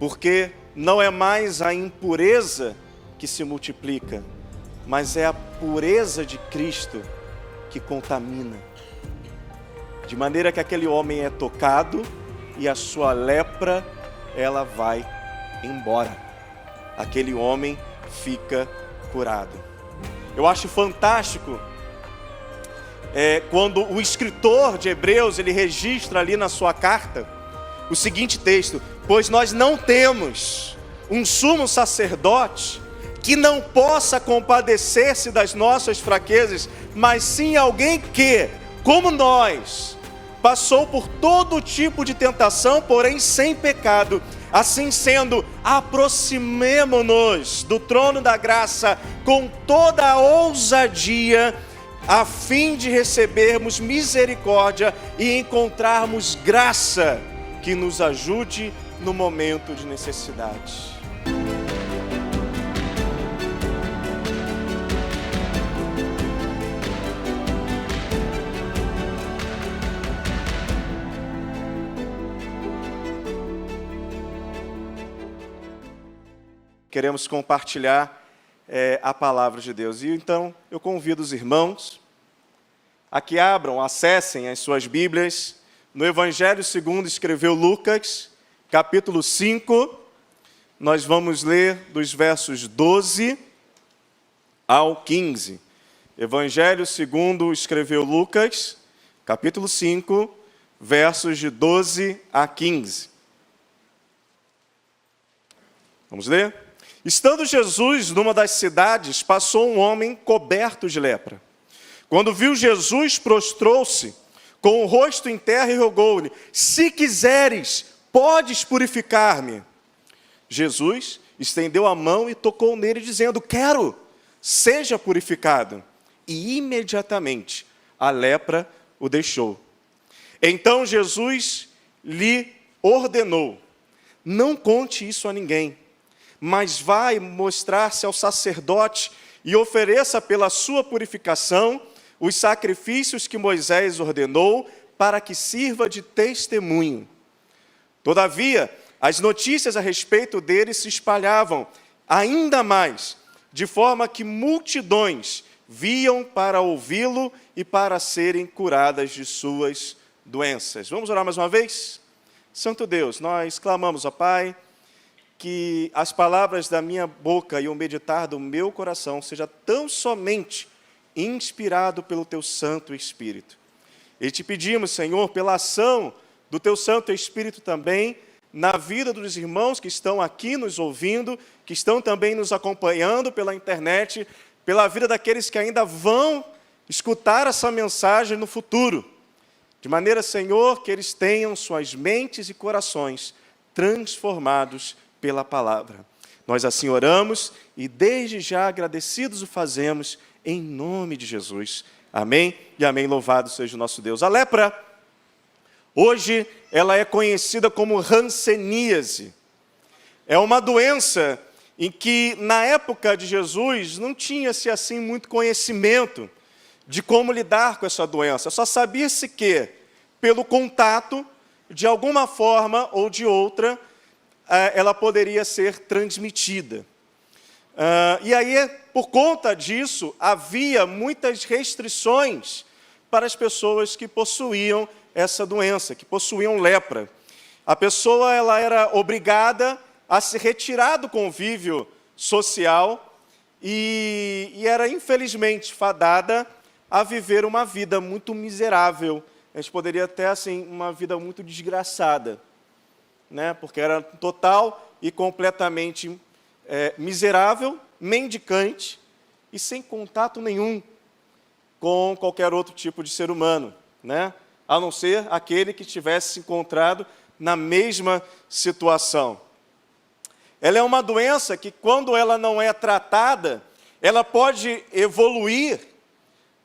porque não é mais a impureza que se multiplica, mas é a pureza de Cristo que contamina. De maneira que aquele homem é tocado e a sua lepra, ela vai embora. Aquele homem fica curado. Eu acho fantástico quando o escritor de Hebreus, ele registra ali na sua carta o seguinte texto: pois nós não temos um sumo sacerdote que não possa compadecer-se das nossas fraquezas, mas sim alguém que, como nós, passou por todo tipo de tentação, porém sem pecado. Assim sendo, aproximemo-nos do trono da graça com toda a ousadia, a fim de recebermos misericórdia e encontrarmos graça que nos ajude no momento de necessidade. Queremos compartilhar a palavra de Deus. E então eu convido os irmãos a que abram, acessem as suas Bíblias no Evangelho segundo escreveu Lucas, capítulo 5. Nós vamos ler dos versos 12 ao 15. Evangelho segundo escreveu Lucas, capítulo 5, versos de 12 a 15. Vamos ler? Estando Jesus numa das cidades, passou um homem coberto de lepra. Quando viu Jesus, prostrou-se com o rosto em terra e rogou-lhe: se quiseres, podes purificar-me. Jesus estendeu a mão e tocou nele, dizendo: quero, seja purificado. E imediatamente a lepra o deixou. Então Jesus lhe ordenou: não conte isso a ninguém, mas vai mostrar-se ao sacerdote e ofereça pela sua purificação os sacrifícios que Moisés ordenou, para que sirva de testemunho. Todavia, as notícias a respeito dele se espalhavam ainda mais, de forma que multidões viam para ouvi-lo e para serem curadas de suas doenças. Vamos orar mais uma vez? Santo Deus, nós clamamos, ó Pai, que as palavras da minha boca e o meditar do meu coração seja tão somente inspirado pelo Teu Santo Espírito. E te pedimos, Senhor, pela ação do Teu Santo Espírito também, na vida dos irmãos que estão aqui nos ouvindo, que estão também nos acompanhando pela internet, pela vida daqueles que ainda vão escutar essa mensagem no futuro. De maneira, Senhor, que eles tenham suas mentes e corações transformados pela palavra. Nós assim oramos e desde já agradecidos o fazemos em nome de Jesus. Amém e amém. Louvado seja o nosso Deus. A lepra, hoje, ela é conhecida como hanseníase. É uma doença em que, na época de Jesus, não tinha-se assim muito conhecimento de como lidar com essa doença. Só sabia-se que, pelo contato, de alguma forma ou de outra, ela poderia ser transmitida. E aí, por conta disso, havia muitas restrições para as pessoas que possuíam essa doença, que possuíam lepra. A pessoa ela era obrigada a se retirar do convívio social e era, infelizmente, fadada a viver uma vida muito miserável. A gente poderia até, assim, uma vida muito desgraçada, né? Porque era total e completamente miserável, mendicante e sem contato nenhum com qualquer outro tipo de ser humano, né? A não ser aquele que tivesse se encontrado na mesma situação. Ela é uma doença que, quando ela não é tratada, ela pode evoluir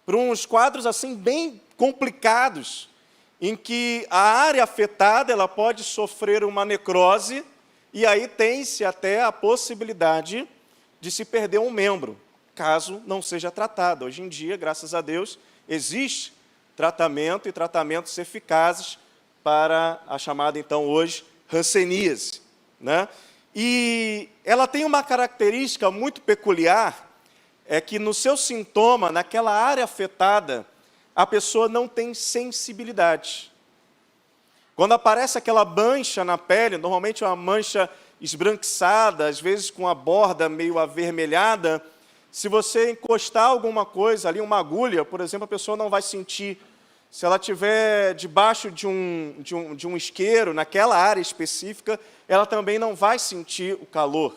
para uns quadros assim bem complicados, em que a área afetada ela pode sofrer uma necrose, e aí tem-se até a possibilidade de se perder um membro, caso não seja tratado. Hoje em dia, graças a Deus, existe tratamento e tratamentos eficazes para a chamada, então, hoje, hanseníase, né? E ela tem uma característica muito peculiar, é que no seu sintoma, naquela área afetada, a pessoa não tem sensibilidade. Quando aparece aquela mancha na pele, normalmente é uma mancha esbranquiçada, às vezes com a borda meio avermelhada, se você encostar alguma coisa ali, uma agulha, por exemplo, a pessoa não vai sentir. Se ela estiver debaixo de um isqueiro, naquela área específica, ela também não vai sentir o calor.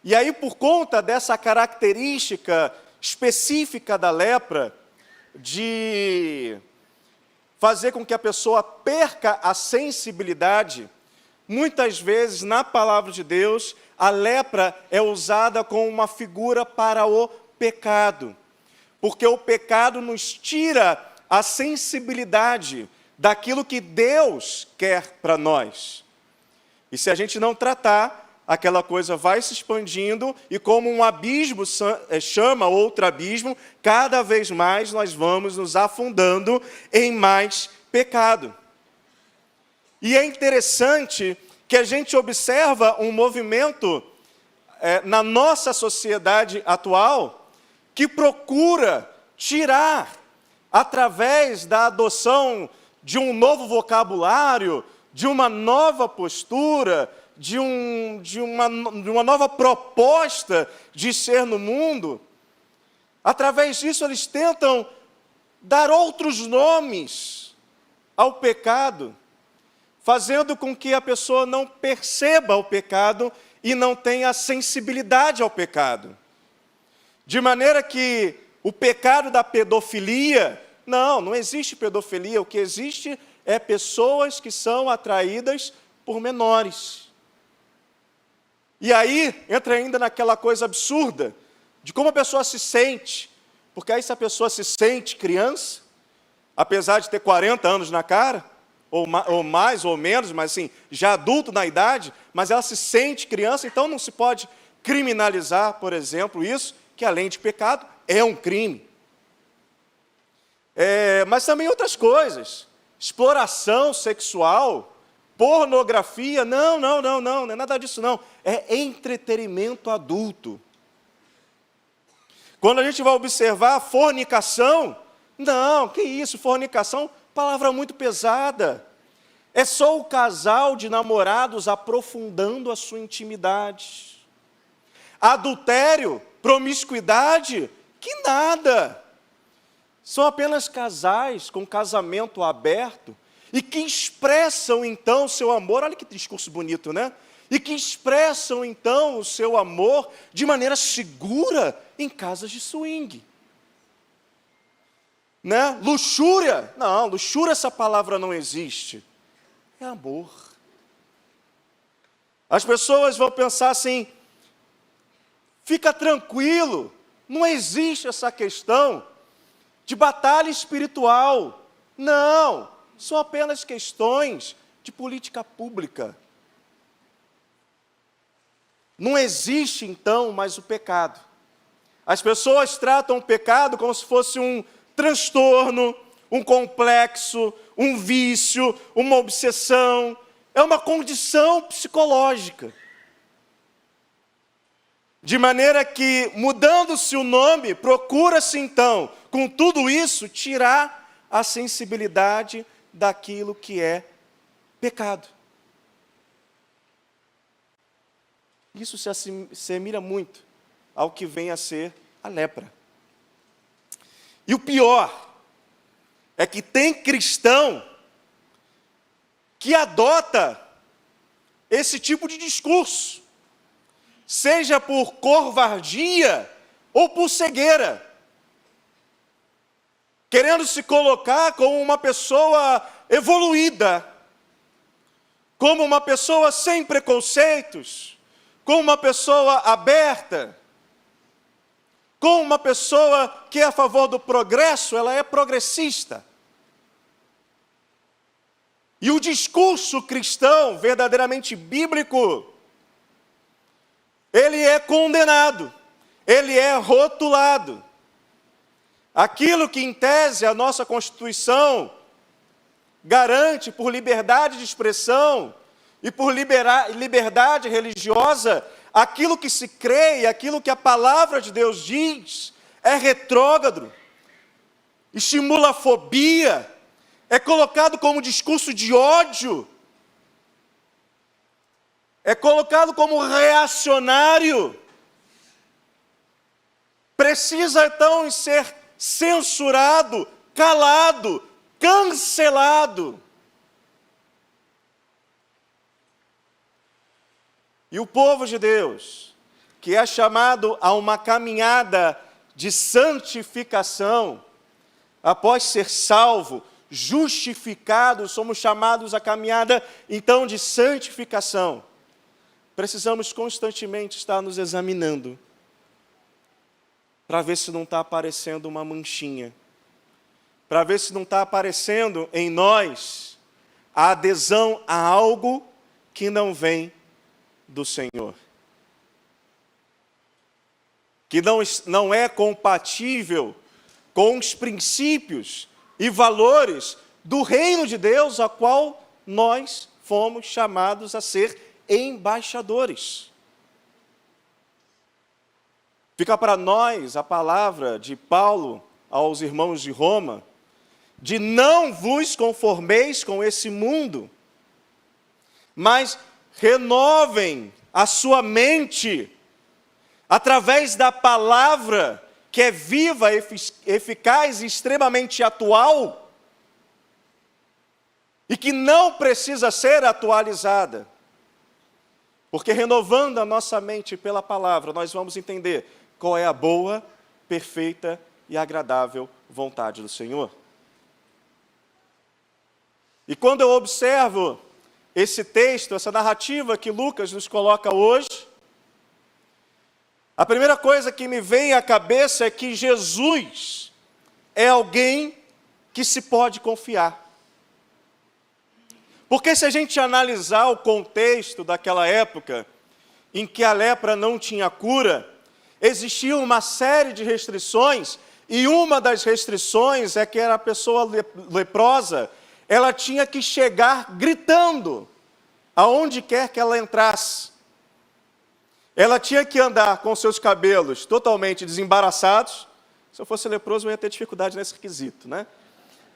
E aí, por conta dessa característica específica da lepra, de fazer com que a pessoa perca a sensibilidade, muitas vezes, na palavra de Deus, a lepra é usada como uma figura para o pecado. Porque o pecado nos tira a sensibilidade daquilo que Deus quer para nós. E se a gente não tratar, aquela coisa vai se expandindo e como um abismo chama outro abismo, cada vez mais nós vamos nos afundando em mais pecado. E é interessante que a gente observa um movimento na nossa sociedade atual que procura tirar, através da adoção de um novo vocabulário, de uma nova postura, de uma nova proposta de ser no mundo, através disso eles tentam dar outros nomes ao pecado, fazendo com que a pessoa não perceba o pecado e não tenha sensibilidade ao pecado. De maneira que o pecado da pedofilia, não existe pedofilia, o que existe é pessoas que são atraídas por menores. E aí entra ainda naquela coisa absurda de como a pessoa se sente, porque aí se a pessoa se sente criança, apesar de ter 40 anos na cara, ou mais ou menos, mas assim, já adulto na idade, mas ela se sente criança, então não se pode criminalizar, por exemplo, isso, que além de pecado, é um crime. Mas também outras coisas, exploração sexual, pornografia, não é nada disso não, é entretenimento adulto. Quando a gente vai observar fornicação, não, que isso, fornicação, palavra muito pesada. É só o casal de namorados aprofundando a sua intimidade. Adultério, promiscuidade, que nada. São apenas casais com casamento aberto e que expressam então o seu amor, olha que discurso bonito, né? E que expressam então o seu amor de maneira segura em casas de swing. Né? Luxúria, não, luxúria essa palavra não existe, é amor. As pessoas vão pensar assim, fica tranquilo, não existe essa questão de batalha espiritual, não, são apenas questões de política pública. Não existe então mais o pecado. As pessoas tratam o pecado como se fosse um transtorno, um complexo, um vício, uma obsessão, é uma condição psicológica. De maneira que, mudando-se o nome, procura-se então, com tudo isso, tirar a sensibilidade daquilo que é pecado. Isso se assemelha muito ao que vem a ser a lepra. E o pior é que tem cristão que adota esse tipo de discurso, seja por covardia ou por cegueira, querendo se colocar como uma pessoa evoluída, como uma pessoa sem preconceitos, como uma pessoa aberta, como uma pessoa que é a favor do progresso, ela é progressista. E o discurso cristão, verdadeiramente bíblico, ele é condenado, ele é rotulado. Aquilo que, em tese, a nossa Constituição garante por liberdade de expressão e por liberdade religiosa, aquilo que se crê e aquilo que a palavra de Deus diz é retrógrado, estimula a fobia, é colocado como discurso de ódio, é colocado como reacionário. Precisa então ser censurado, calado, cancelado. E o povo de Deus, que é chamado a uma caminhada de santificação, após ser salvo, justificado, somos chamados à caminhada então de santificação. Precisamos constantemente estar nos examinando, para ver se não está aparecendo uma manchinha, para ver se não está aparecendo em nós a adesão a algo que não vem do Senhor, que não é compatível com os princípios e valores do reino de Deus, a qual nós fomos chamados a ser embaixadores. Fica para nós a palavra de Paulo aos irmãos de Roma, de não vos conformeis com esse mundo, mas renovem a sua mente, através da palavra, que é viva, eficaz e extremamente atual, e que não precisa ser atualizada. Porque renovando a nossa mente pela palavra, nós vamos entender qual é a boa, perfeita e agradável vontade do Senhor. E quando eu observo esse texto, essa narrativa que Lucas nos coloca hoje, a primeira coisa que me vem à cabeça é que Jesus é alguém que se pode confiar. Porque se a gente analisar o contexto daquela época, em que a lepra não tinha cura, existia uma série de restrições, e uma das restrições é que a pessoa leprosa, ela tinha que chegar gritando, aonde quer que ela entrasse. Ela tinha que andar com seus cabelos totalmente desembaraçados. Se eu fosse leproso, eu ia ter dificuldade nesse requisito, né?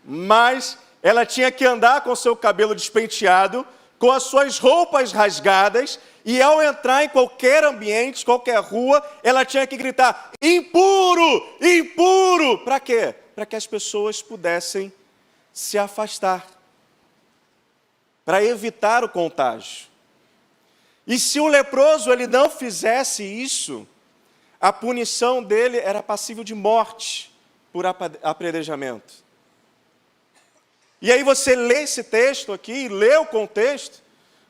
Mas ela tinha que andar com seu cabelo despenteado, com as suas roupas rasgadas, e ao entrar em qualquer ambiente, qualquer rua, ela tinha que gritar: impuro, impuro! Para quê? Para que as pessoas pudessem se afastar, para evitar o contágio. E se o leproso ele não fizesse isso, a punição dele era passível de morte por apedrejamento. E aí você lê esse texto aqui, lê o contexto,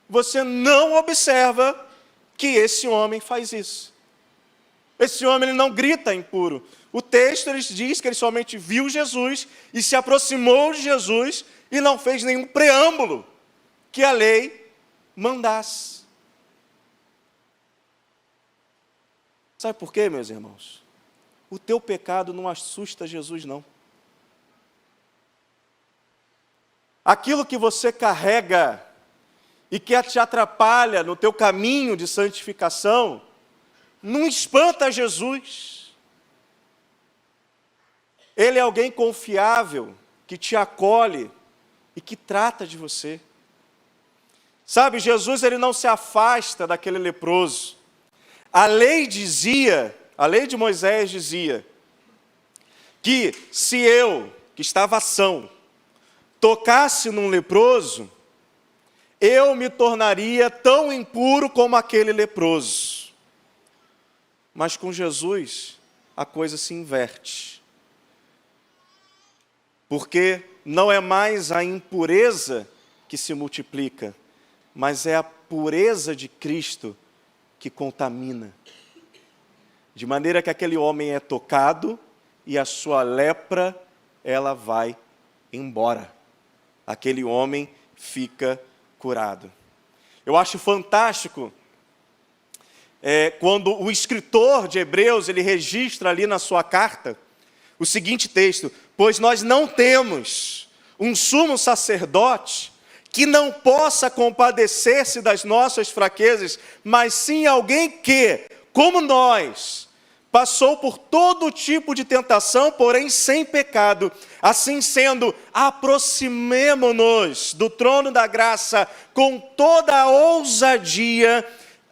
você não observa que esse homem faz isso. Esse homem ele não grita impuro. O texto ele diz que ele somente viu Jesus e se aproximou de Jesus e não fez nenhum preâmbulo que a lei mandasse. Sabe por quê, meus irmãos? O teu pecado não assusta Jesus, não. Aquilo que você carrega e que te atrapalha no teu caminho de santificação, não espanta Jesus. Ele é alguém confiável, que te acolhe e que trata de você. Sabe, Jesus ele não se afasta daquele leproso. A lei de Moisés dizia, que se eu, que estava são, tocasse num leproso, eu me tornaria tão impuro como aquele leproso. Mas com Jesus, a coisa se inverte. Porque não é mais a impureza que se multiplica, mas é a pureza de Cristo que contamina. De maneira que aquele homem é tocado e a sua lepra, ela vai embora. Aquele homem fica curado. Eu acho fantástico quando o escritor de Hebreus, ele registra ali na sua carta o seguinte texto: pois nós não temos um sumo sacerdote que não possa compadecer-se das nossas fraquezas, mas sim alguém que, como nós, passou por todo tipo de tentação, porém sem pecado. Assim sendo, aproximemo-nos do trono da graça com toda a ousadia,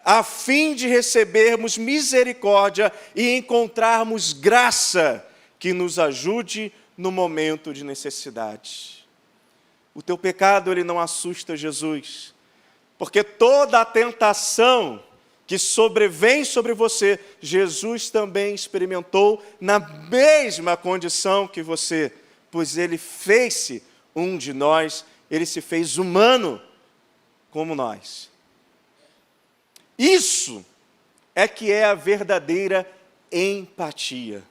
a fim de recebermos misericórdia e encontrarmos graça que nos ajude no momento de necessidade. O teu pecado, ele não assusta Jesus, porque toda a tentação que sobrevém sobre você, Jesus também experimentou na mesma condição que você, pois ele fez-se um de nós, ele se fez humano como nós. Isso é que é a verdadeira empatia.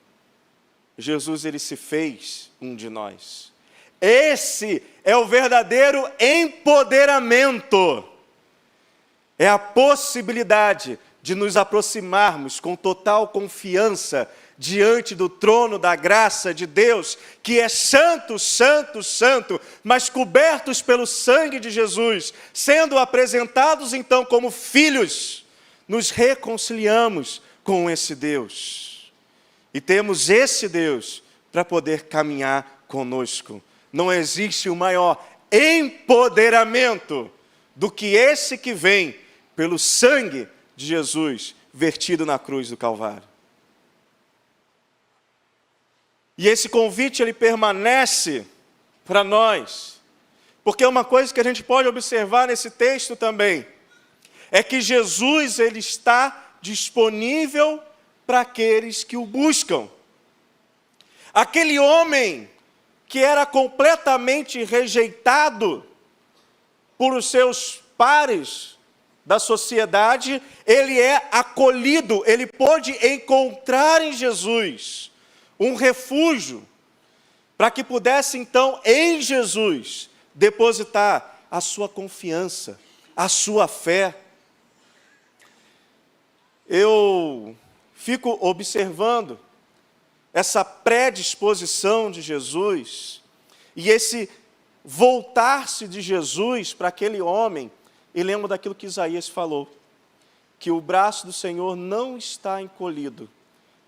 Jesus, ele se fez um de nós. Esse é o verdadeiro empoderamento. É a possibilidade de nos aproximarmos com total confiança diante do trono da graça de Deus, que é santo, santo, santo, mas cobertos pelo sangue de Jesus, sendo apresentados então como filhos, nos reconciliamos com esse Deus. E temos esse Deus para poder caminhar conosco. Não existe o maior empoderamento do que esse que vem pelo sangue de Jesus vertido na cruz do Calvário. E esse convite, ele permanece para nós, porque uma coisa que a gente pode observar nesse texto também, é que Jesus, ele está disponível para aqueles que o buscam. Aquele homem que era completamente rejeitado por os seus pares da sociedade, ele é acolhido, ele pôde encontrar em Jesus um refúgio, para que pudesse então em Jesus depositar a sua confiança, a sua fé. Eu fico observando essa predisposição de Jesus e esse voltar-se de Jesus para aquele homem, e lembro daquilo que Isaías falou, que o braço do Senhor não está encolhido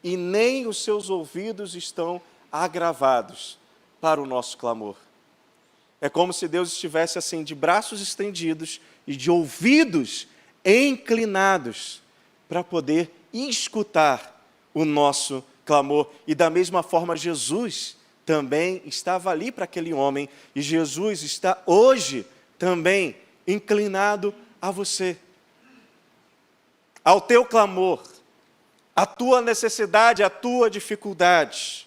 e nem os seus ouvidos estão agravados para o nosso clamor. É como se Deus estivesse assim, de braços estendidos e de ouvidos inclinados para poder escutar o nosso clamor. E da mesma forma, Jesus também estava ali para aquele homem, e Jesus está hoje também inclinado a você, ao teu clamor, à tua necessidade, à tua dificuldade,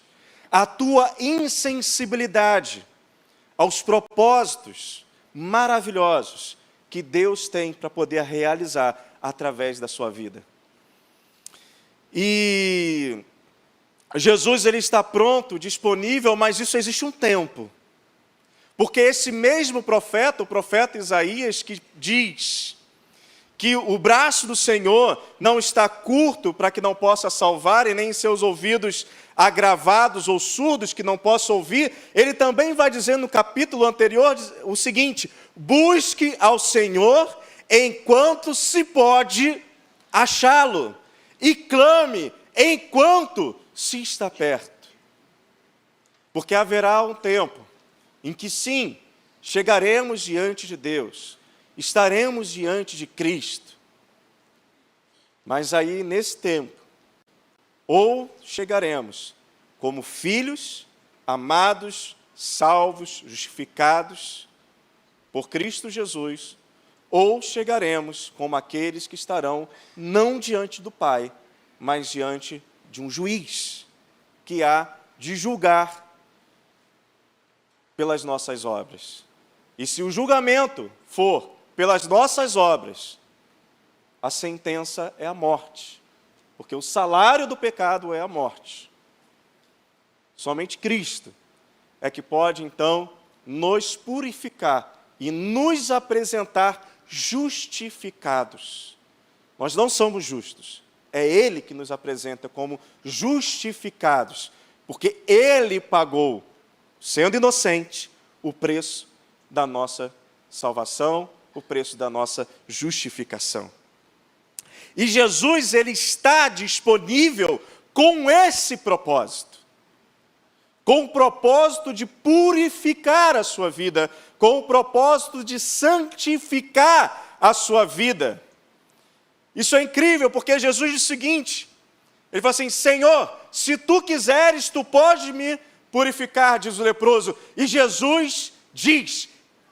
à tua insensibilidade aos propósitos maravilhosos que Deus tem para poder realizar através da sua vida. E Jesus, ele está pronto, disponível, mas isso existe um tempo. Porque esse mesmo profeta, o profeta Isaías, que diz que o braço do Senhor não está curto para que não possa salvar, e nem em seus ouvidos agravados ou surdos que não possam ouvir, ele também vai dizer no capítulo anterior o seguinte: busque ao Senhor enquanto se pode achá-lo, e clame enquanto se está perto. Porque haverá um tempo em que sim, chegaremos diante de Deus, estaremos diante de Cristo, mas aí nesse tempo, ou chegaremos como filhos, amados, salvos, justificados por Cristo Jesus, ou chegaremos como aqueles que estarão não diante do Pai, mas diante de um juiz, que há de julgar pelas nossas obras. E se o julgamento for pelas nossas obras, a sentença é a morte, porque o salário do pecado é a morte. Somente Cristo é que pode, então, nos purificar e nos apresentar justificados. Nós não somos justos, é Ele que nos apresenta como justificados, porque Ele pagou, sendo inocente, o preço da nossa salvação, o preço da nossa justificação. E Jesus, ele está disponível com esse propósito. Com o propósito de purificar a sua vida, com o propósito de santificar a sua vida. Isso é incrível, porque Jesus diz o seguinte, ele fala assim, Senhor, se tu quiseres, tu podes me purificar, diz o leproso. E Jesus diz,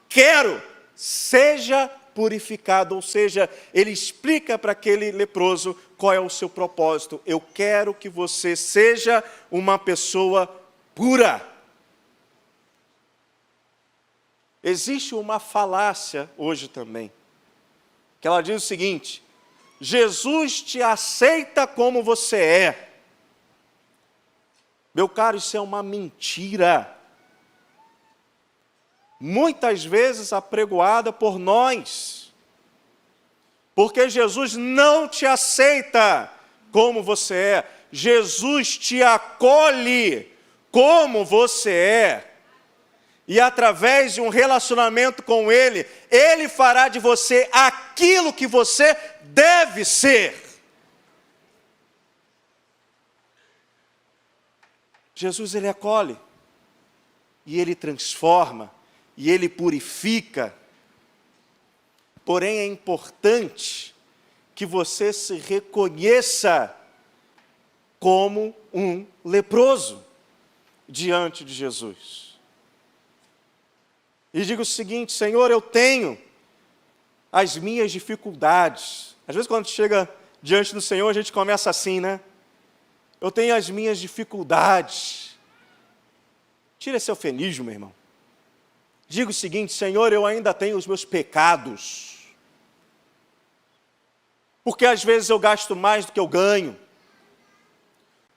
quero, seja purificado. Ou seja, ele explica para aquele leproso qual é o seu propósito. Eu quero que você seja uma pessoa pura. Existe uma falácia hoje também, que ela diz o seguinte, Jesus te aceita como você é. Meu caro, isso é uma mentira. Muitas vezes apregoada por nós. Porque Jesus não te aceita como você é. Jesus te acolhe como você é. E através de um relacionamento com Ele, Ele fará de você aquilo que você deve ser. Jesus, ele acolhe, e ele transforma, e ele purifica. Porém, é importante que você se reconheça como um leproso diante de Jesus. E diga o seguinte, Senhor, eu tenho as minhas dificuldades. Às vezes quando a gente chega diante do Senhor, a gente começa assim, né? Eu tenho as minhas dificuldades. Tira esse eufemismo, meu irmão. Diga o seguinte, Senhor, eu ainda tenho os meus pecados. Porque às vezes eu gasto mais do que eu ganho.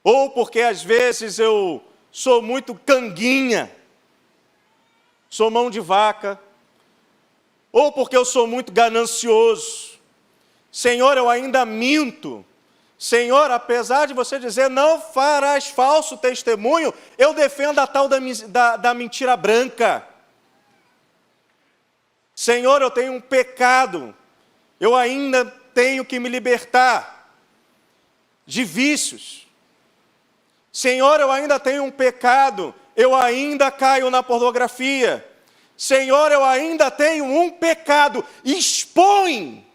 Ou porque às vezes eu sou muito canguinha. Sou mão de vaca. Ou porque eu sou muito ganancioso. Senhor, eu ainda minto. Senhor, apesar de você dizer, não farás falso testemunho, eu defendo a tal da mentira branca. Senhor, eu tenho um pecado, eu ainda tenho que me libertar de vícios. Senhor, eu ainda tenho um pecado, eu ainda caio na pornografia. Senhor, eu ainda tenho um pecado, expõe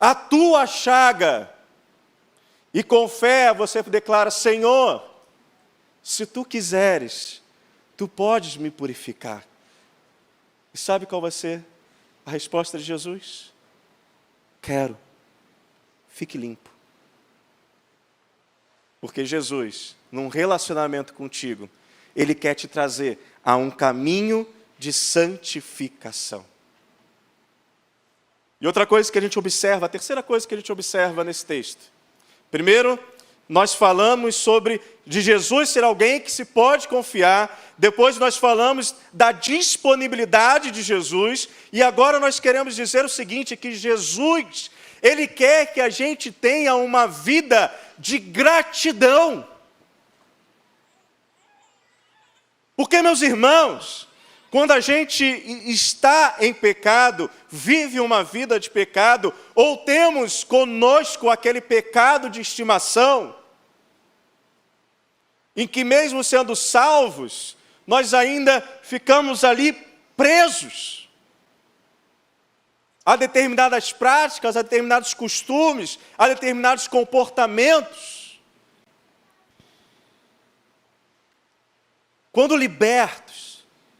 a tua chaga, e com fé você declara, Senhor, se tu quiseres, tu podes me purificar. E sabe qual vai ser a resposta de Jesus? Quero, fique limpo. Porque Jesus, num relacionamento contigo, Ele quer te trazer a um caminho de santificação. E outra coisa que a gente observa, a terceira coisa que a gente observa nesse texto. Primeiro, nós falamos de Jesus ser alguém que se pode confiar. Depois nós falamos da disponibilidade de Jesus. E agora nós queremos dizer o seguinte, que Jesus, Ele quer que a gente tenha uma vida de gratidão. Porque, meus irmãos, quando a gente está em pecado, vive uma vida de pecado, ou temos conosco aquele pecado de estimação, em que mesmo sendo salvos, nós ainda ficamos ali presos a determinadas práticas, a determinados costumes, a determinados comportamentos. Quando libertos,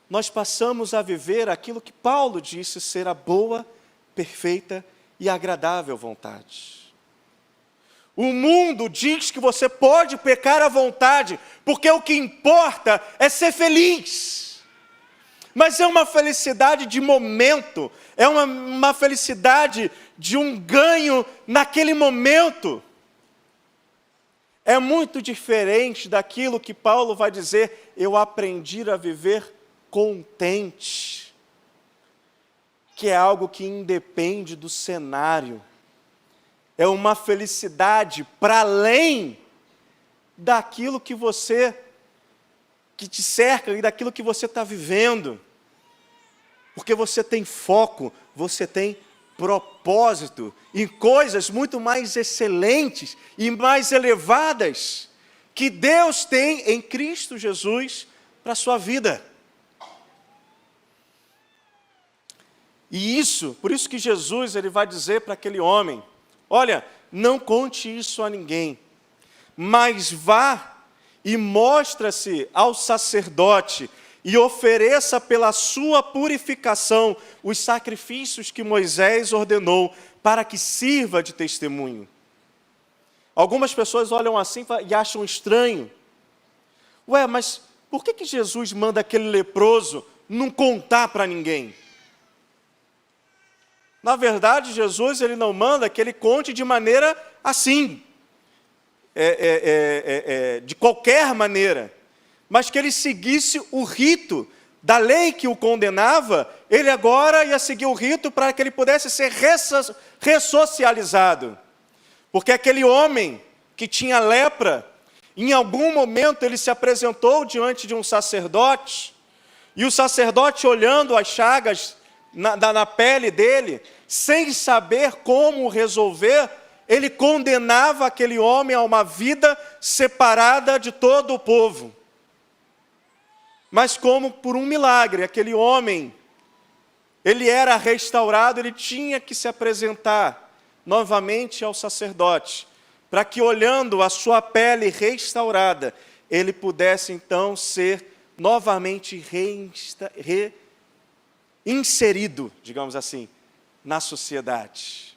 nós passamos a viver aquilo que Paulo disse ser a boa, perfeita e agradável vontade. O mundo diz que você pode pecar à vontade, porque o que importa é ser feliz. Mas é uma felicidade de momento, é uma felicidade de um ganho naquele momento. É muito diferente daquilo que Paulo vai dizer, eu aprendi a viver contente, que é algo que independe do cenário, é uma felicidade para além daquilo que te cerca e daquilo que você está vivendo. Porque você tem foco, você tem propósito em coisas muito mais excelentes e mais elevadas que Deus tem em Cristo Jesus para a sua vida. E isso, por isso que Jesus ele vai dizer para aquele homem, olha, não conte isso a ninguém, mas vá e mostra-se ao sacerdote e ofereça pela sua purificação os sacrifícios que Moisés ordenou para que sirva de testemunho. Algumas pessoas olham assim e acham estranho. Ué, mas por que Jesus manda aquele leproso não contar para ninguém? Na verdade, Jesus ele não manda que ele conte de maneira assim, de qualquer maneira, mas que ele seguisse o rito da lei que o condenava, ele agora ia seguir o rito para que ele pudesse ser ressocializado. Porque aquele homem que tinha lepra, em algum momento ele se apresentou diante de um sacerdote, e o sacerdote olhando as chagas na pele dele, sem saber como resolver, ele condenava aquele homem a uma vida separada de todo o povo. Mas como por um milagre, aquele homem, ele era restaurado, ele tinha que se apresentar novamente ao sacerdote, para que olhando a sua pele restaurada, ele pudesse então ser novamente inserido, digamos assim, na sociedade.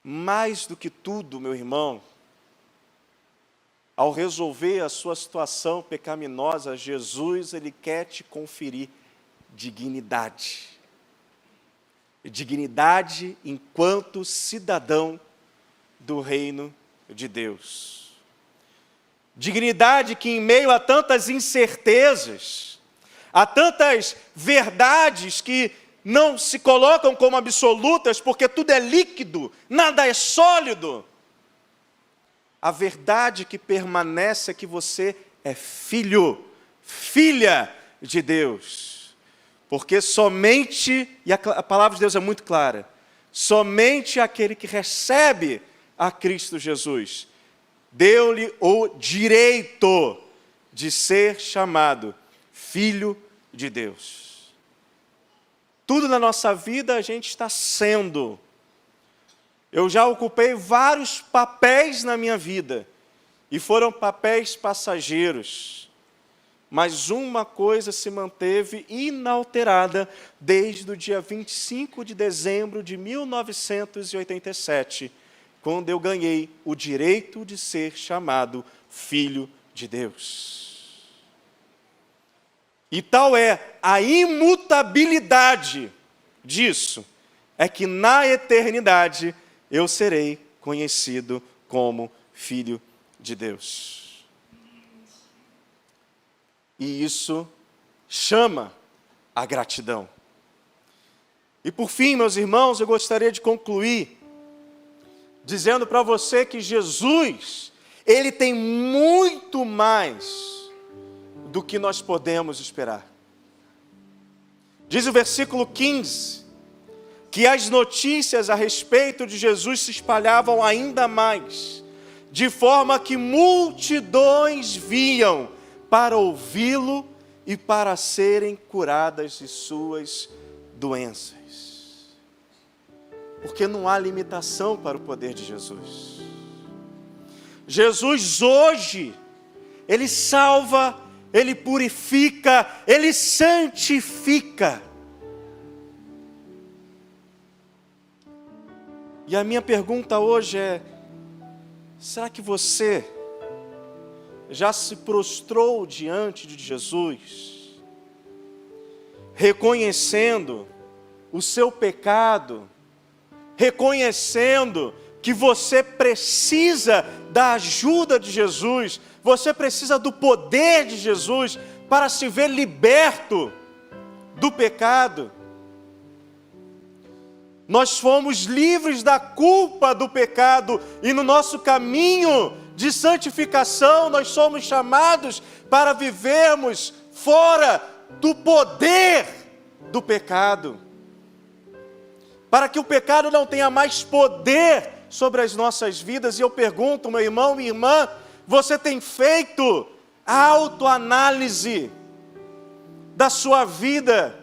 Mais do que tudo, meu irmão, ao resolver a sua situação pecaminosa, Jesus, ele quer te conferir dignidade. Dignidade enquanto cidadão do reino de Deus. Dignidade que em meio a tantas incertezas, há tantas verdades que não se colocam como absolutas, porque tudo é líquido, nada é sólido. A verdade que permanece é que você é filho, filha de Deus. Porque somente, e a palavra de Deus é muito clara, somente aquele que recebe a Cristo Jesus deu-lhe o direito de ser chamado filho de Deus. Tudo na nossa vida a gente está sendo. Eu já ocupei vários papéis na minha vida, e foram papéis passageiros, mas uma coisa se manteve inalterada desde o dia 25 de dezembro de 1987, quando eu ganhei o direito de ser chamado filho de Deus. E tal é a imutabilidade disso, é que na eternidade eu serei conhecido como filho de Deus. E isso chama a gratidão. E por fim, meus irmãos, eu gostaria de concluir dizendo para você que Jesus, ele tem muito mais do que nós podemos esperar. Diz o versículo 15, que as notícias a respeito de Jesus se espalhavam ainda mais, de forma que multidões vinham para ouvi-lo e para serem curadas de suas doenças. Porque não há limitação para o poder de Jesus. Jesus hoje, ele salva, ele purifica, ele santifica. E a minha pergunta hoje é: será que você já se prostrou diante de Jesus, reconhecendo o seu pecado, reconhecendo que você precisa da ajuda de Jesus, você precisa do poder de Jesus para se ver liberto do pecado? Nós fomos livres da culpa do pecado e no nosso caminho de santificação nós somos chamados para vivermos fora do poder do pecado. Para que o pecado não tenha mais poder sobre as nossas vidas. E eu pergunto, meu irmão, minha irmã, você tem feito a autoanálise da sua vida?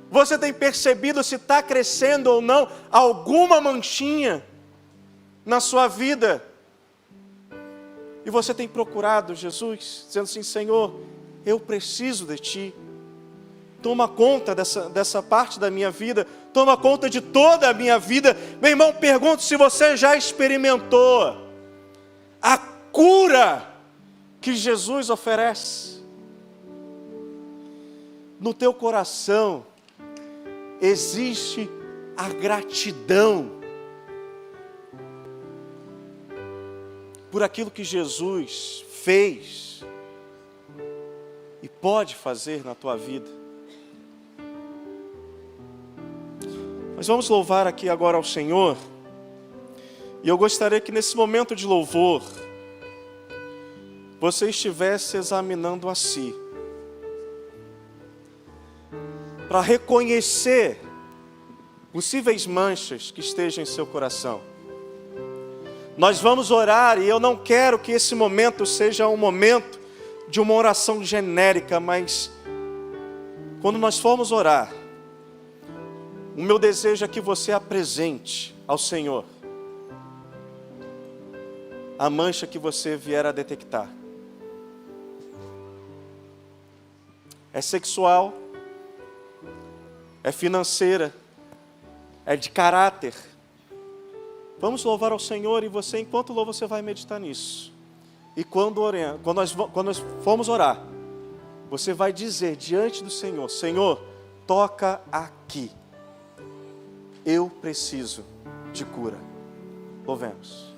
Você tem percebido se está crescendo ou não alguma manchinha na sua vida? E você tem procurado Jesus, dizendo assim: Senhor, eu preciso de Ti. Toma conta dessa parte da minha vida, toma conta de toda a minha vida. Meu irmão, pergunto se você já experimentou a cura que Jesus oferece. No teu coração existe a gratidão por aquilo que Jesus fez e pode fazer na tua vida. Nós vamos louvar aqui agora ao Senhor, e eu gostaria que nesse momento de louvor, você estivesse examinando a si, para reconhecer possíveis manchas que estejam em seu coração. Nós vamos orar, e eu não quero que esse momento seja um momento de uma oração genérica, mas quando nós formos orar, o meu desejo é que você apresente ao Senhor a mancha que você vier a detectar. É sexual, é financeira, é de caráter. Vamos louvar ao Senhor, e você, enquanto louva, você vai meditar nisso. E quando nós formos orar, você vai dizer diante do Senhor: Senhor, toca aqui. Eu preciso de cura. Louvemos.